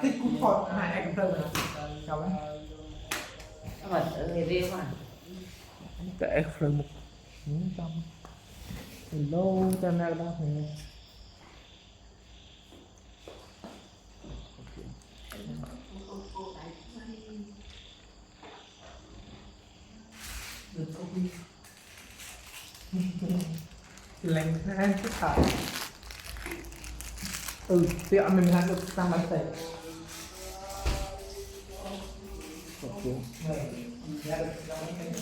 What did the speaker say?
thích cút phọt hai anh thơ mà chào anh Mà người riêng mà kệ rồi một những trăm lâu cho nên đâu thì được copy lành hai cái thải tiệm mình làm được sang bán tệ ok ra được sang bán tệ